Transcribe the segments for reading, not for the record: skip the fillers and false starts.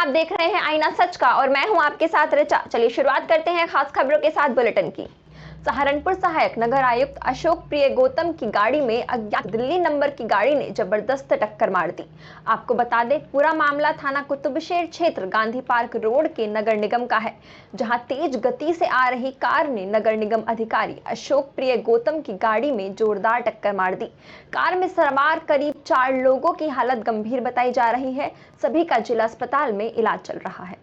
आप देख रहे हैं आईना सच का और मैं हूं आपके साथ ऋचा। चलिए शुरुआत करते हैं खास खबरों के साथ बुलेटिन की। सहारनपुर सहायक नगर आयुक्त अशोक प्रिय गौतम की गाड़ी में अज्ञात दिल्ली नंबर की गाड़ी ने जबरदस्त टक्कर मार दी। आपको बता दें, पूरा मामला थाना कुतुबशेर क्षेत्र गांधी पार्क रोड के नगर निगम का है, जहां तेज गति से आ रही कार ने नगर निगम अधिकारी अशोक प्रिय गौतम की गाड़ी में जोरदार टक्कर मार दी। कार में सवार करीब 4 लोगों की हालत गंभीर बताई जा रही है। सभी का जिला अस्पताल में इलाज चल रहा है।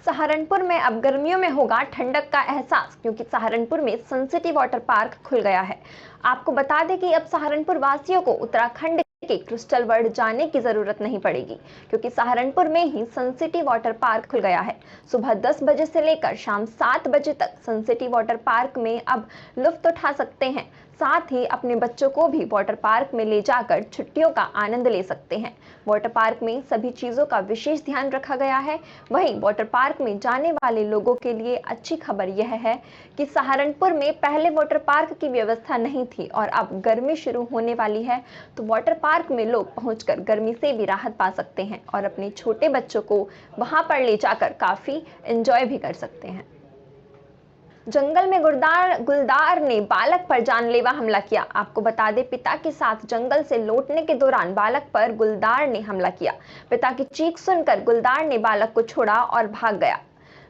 सहारनपुर में अब गर्मियों में होगा ठंडक का एहसास, क्योंकि सहारनपुर में सनसिटी वाटर पार्क खुल गया है। आपको बता दें कि अब सहारनपुर वासियों को उत्तराखंड के क्रिस्टल वर्ल्ड जाने की जरूरत नहीं पड़ेगी, क्योंकि सहारनपुर में ही सनसिटी वाटर पार्क खुल गया है। सुबह 10 बजे से लेकर शाम 7 बजे तक सनसिटी वाटर पार्क में अब लुत्फ उठा सकते हैं। साथ ही अपने बच्चों को भी वाटर पार्क में ले जाकर छुट्टियों का आनंद ले सकते हैं। वाटर पार्क में सभी चीजों का विशेष ध्यान रखा गया है। वहीं वाटर पार्क में जाने वाले लोगों के लिए अच्छी खबर यह है कि सहारनपुर में पहले वाटर पार्क की व्यवस्था नहीं थी और अब गर्मी शुरू होने वाली है, तो वाटर पार्क में लोग पहुंचकर गर्मी से भी राहत पा सकते हैं और अपने छोटे बच्चों को वहां पर ले जाकर काफी एंजॉय भी कर सकते हैं। जंगल में गुलदार ने बालक पर जानलेवा हमला किया। आपको बता दें, पिता के साथ जंगल से लौटने के दौरान बालक पर गुलदार ने हमला किया। पिता की चीख सुनकर गुलदार ने बालक को छोड़ा और भाग गया।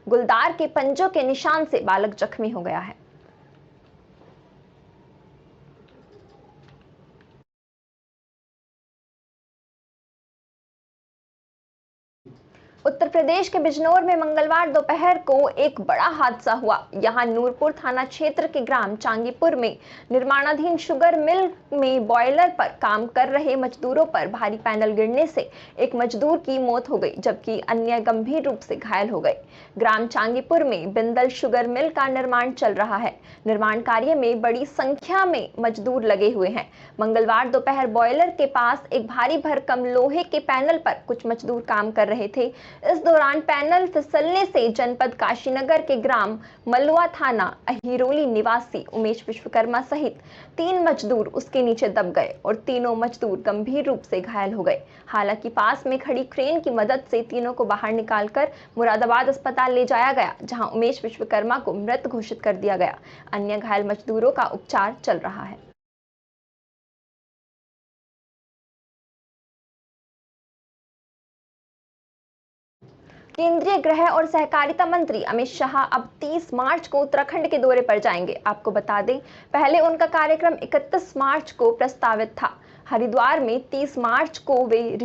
गुलदार के पंजों के निशान से बालक जख्मी हो गया है। उत्तर प्रदेश के बिजनौर में मंगलवार दोपहर को एक बड़ा हादसा हुआ। यहां नूरपुर थाना क्षेत्र के ग्राम चांगीपुर में निर्माणाधीन शुगर मिल में बॉयलर पर काम कर रहे मजदूरों पर भारी पैनल गिरने से एक मजदूर की मौत हो गई, जबकि अन्य गंभीर रूप से घायल हो गए। ग्राम चांगीपुर में बिंदल शुगर मिल का निर्माण चल रहा है। निर्माण कार्य में बड़ी संख्या में मजदूर लगे हुए हैं। मंगलवार दोपहर बॉयलर के पास एक भारी भरकम लोहे के पैनल पर कुछ मजदूर काम कर रहे थे। इस दौरान पैनल फिसलने से जनपद काशीनगर के ग्राम मलुआ थाना अहिरोली निवासी उमेश विश्वकर्मा सहित 3 मजदूर उसके नीचे दब गए और तीनों मजदूर गंभीर रूप से घायल हो गए। हालांकि पास में खड़ी क्रेन की मदद से तीनों को बाहर निकालकर मुरादाबाद अस्पताल ले जाया गया, जहां उमेश विश्वकर्मा को मृत घोषित कर दिया गया। अन्य घायल मजदूरों का उपचार चल रहा है। केंद्रीय गृह और सहकारिता मंत्री अमित शाह अब 30 मार्च को उत्तराखंड के दौरे पर जाएंगे। आपको बता दें, पहले उनका कार्यक्रम 31 मार्च को प्रस्तावित था। हरिद्वार में 30 मार्च को वे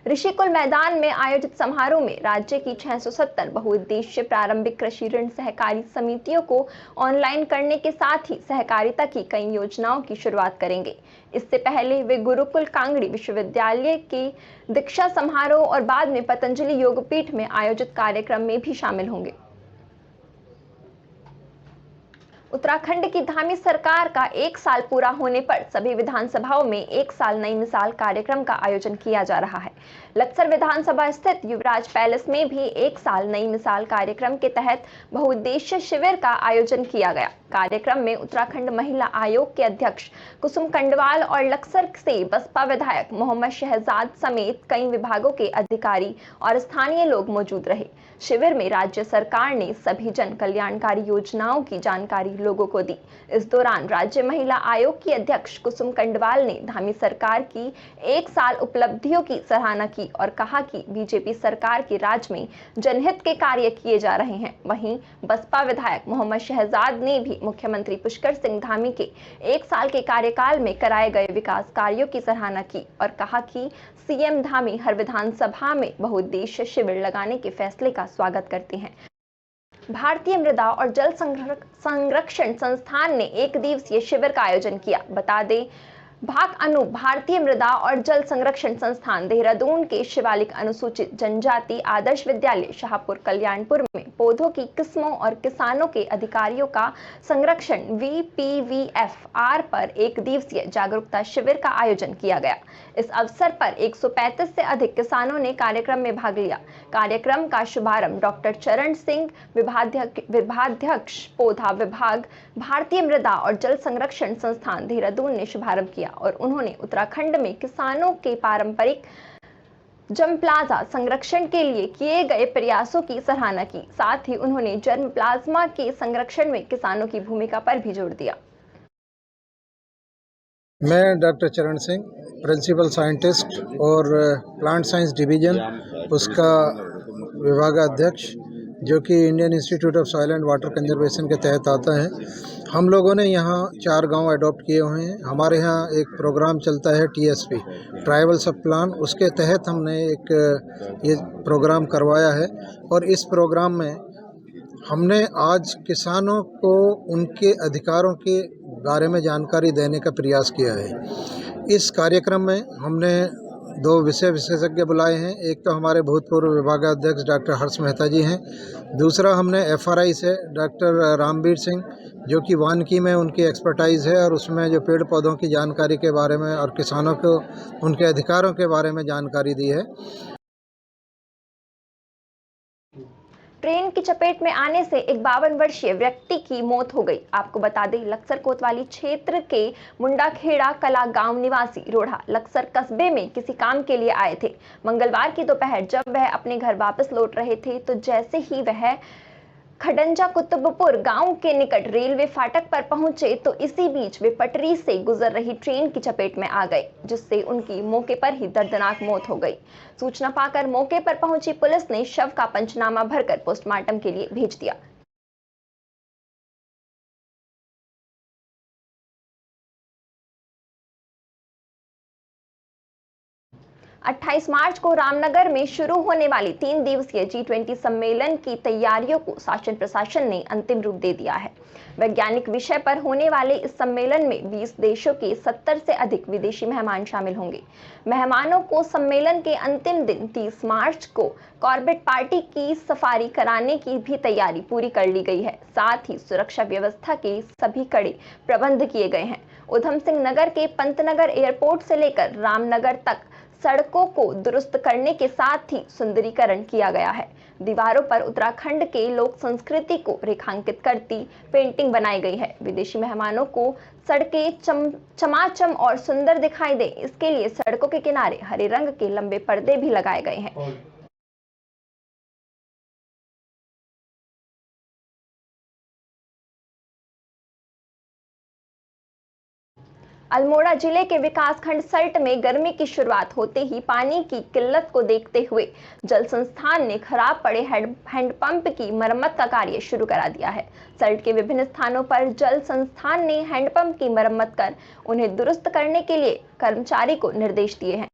ऋषिकुल मैदान में आयोजित समारोह में राज्य की 670 बहुउद्देशीय प्रारंभिक कृषि ऋण सहकारी समितियों को ऑनलाइन करने के साथ ही सहकारिता की कई योजनाओं की शुरुआत करेंगे। इससे पहले वे गुरुकुल कांगड़ी विश्वविद्यालय के दीक्षा समारोह और बाद में पतंजलि योगपीठ में आयोजित कार्यक्रम में भी शामिल होंगे। उत्तराखंड की धामी सरकार का 1 साल पूरा होने पर सभी विधानसभाओं में 1 साल नई मिसाल कार्यक्रम का आयोजन किया जा रहा है। लक्सर विधानसभा स्थित युवराज पैलेस में भी 1 साल नई मिसाल कार्यक्रम के तहत बहुउद्देशीय शिविर का आयोजन किया गया। कार्यक्रम में उत्तराखंड महिला आयोग के अध्यक्ष कुसुम कंडवाल और लक्सर से बसपा विधायक मोहम्मद शहजाद समेत कई विभागों के अधिकारी और स्थानीय लोग मौजूद रहे। शिविर में राज्य सरकार ने सभी जन कल्याणकारी योजनाओं की जानकारी लोगों को दी। इस दौरान राज्य महिला आयोग की अध्यक्ष कुसुम कंडवाल ने धामी सरकार की 1 साल उपलब्धियों की सराहना की और कहा कि बीजेपी सरकार के राज में जनहित के कार्य किए जा रहे हैं। वहीं बसपा विधायक मोहम्मद शहजाद ने भी मुख्यमंत्री पुष्कर सिंह धामी के 1 साल के कार्यकाल में कराए गए विकास कार्यों की सराहना की और कहा कि सीएम धामी हर विधानसभा में बहुउद्देशीय शिविर लगाने के फैसले का स्वागत करते हैं। भारतीय मृदा और जल संरक्षण संस्थान ने 1 दिवसीय शिविर का आयोजन किया। बता दें, भारतीय मृदा और जल संरक्षण संस्थान देहरादून के शिवालिक अनुसूचित जनजाति आदर्श विद्यालय शाहपुर कल्याणपुर में पौधों की किस्मों और किसानों के अधिकारियों का संरक्षण VPVFR पर 1 दिवसीय जागरूकता शिविर का आयोजन किया गया। इस अवसर पर 135 से अधिक किसानों ने कार्यक्रम में भाग लिया। कार्यक्रम का शुभारंभ डॉक्टर चरण सिंह, विभागाध्यक्ष पौधा विभाग, भारतीय मृदा और जल संरक्षण संस्थान देहरादून ने शुभारंभ किया और उन्होंने उत्तराखंड में किसानों के पारंपरिक जर्म प्लाज्मा संरक्षण के लिए किए गए प्रयासों की सराहना की। साथ ही उन्होंने जर्म प्लाज्मा के संरक्षण में किसानों की भूमिका पर भी जोर दिया। मैं डॉक्टर चरण सिंह, प्रिंसिपल साइंटिस्ट और प्लांट साइंस डिवीजन उसका विभागाध्यक्ष, जो कि Indian institute of soil and water conservation के तहत आता है। हम लोगों ने यहाँ 4 गांव अडॉप्ट किए हुए हैं। हमारे यहाँ एक प्रोग्राम चलता है TSP, ट्राइबल सब प्लान, उसके तहत हमने एक ये प्रोग्राम करवाया है। और इस प्रोग्राम में हमने आज किसानों को उनके अधिकारों के बारे में जानकारी देने का प्रयास किया है। इस कार्यक्रम में हमने 2 विषय विशेषज्ञ बुलाए हैं। एक तो हमारे भूतपूर्व विभागाध्यक्ष डॉक्टर हर्ष मेहता जी हैं। दूसरा हमने FRI से डॉक्टर रामवीर सिंह, जो कि वानिकी में उनकी एक्सपर्टाइज़ है और उसमें जो पेड़ पौधों की जानकारी के बारे में और किसानों को उनके अधिकारों के बारे में जानकारी दी है। ट्रेन की चपेट में आने से एक 52 वर्षीय व्यक्ति की मौत हो गई। आपको बता दें, लक्सर कोतवाली क्षेत्र के मुंडाखेड़ा कला गांव निवासी रोढ़ा लक्सर कस्बे में किसी काम के लिए आए थे। मंगलवार की दोपहर जब वह अपने घर वापस लौट रहे थे तो जैसे ही वह खडंजा कुतुबपुर गांव के निकट रेलवे फाटक पर पहुंचे तो इसी बीच वे पटरी से गुजर रही ट्रेन की चपेट में आ गए, जिससे उनकी मौके पर ही दर्दनाक मौत हो गई। सूचना पाकर मौके पर पहुंची पुलिस ने शव का पंचनामा भरकर पोस्टमार्टम के लिए भेज दिया। अट्ठाईस मार्च को रामनगर में शुरू होने वाली 3 दिवसीय G20 सम्मेलन की तैयारियों को शासन प्रशासन ने अंतिम रूप दे दिया है। वैज्ञानिक विषय पर होने वाले इस सम्मेलन में 20 देशों के 70 से अधिक विदेशी मेहमान शामिल होंगे। मेहमानों को सम्मेलन के अंतिम दिन 30 मार्च को कॉर्बेट पार्टी की सफारी कराने की भी तैयारी पूरी कर ली गई है। साथ ही सुरक्षा व्यवस्था के सभी कड़े प्रबंध किए गए हैं। उधम सिंह नगर के पंतनगर एयरपोर्ट से लेकर रामनगर तक सड़कों को दुरुस्त करने के साथ ही सुंदरीकरण किया गया है। दीवारों पर उत्तराखंड के लोक संस्कृति को रेखांकित करती पेंटिंग बनाई गई है। विदेशी मेहमानों को सड़कें चमाचम और सुंदर दिखाई दे, इसके लिए सड़कों के किनारे हरे रंग के लंबे पर्दे भी लगाए गए हैं। अल्मोड़ा जिले के विकासखंड सल्ट में गर्मी की शुरुआत होते ही पानी की किल्लत को देखते हुए जल संस्थान ने खराब पड़े हैंडपंप की मरम्मत का कार्य शुरू करा दिया है। सल्ट के विभिन्न स्थानों पर जल संस्थान ने हैंडपंप की मरम्मत कर उन्हें दुरुस्त करने के लिए कर्मचारी को निर्देश दिए हैं।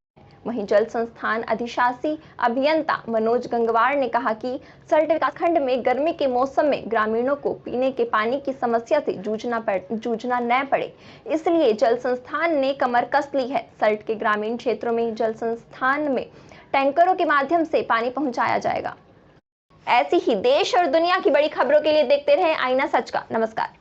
वहीं जल संस्थान अधिशासी अभियंता मनोज गंगवार ने कहा कि सल्ट विकासखंड में गर्मी के मौसम में ग्रामीणों को पीने के पानी की समस्या से जूझना न पड़े, इसलिए जल संस्थान ने कमर कस ली है। सल्ट के ग्रामीण क्षेत्रों में जल संस्थान में टैंकरों के माध्यम से पानी पहुंचाया जाएगा। ऐसी ही देश और दुनिया की बड़ी खबरों के लिए देखते रहें आईना सच का। नमस्कार।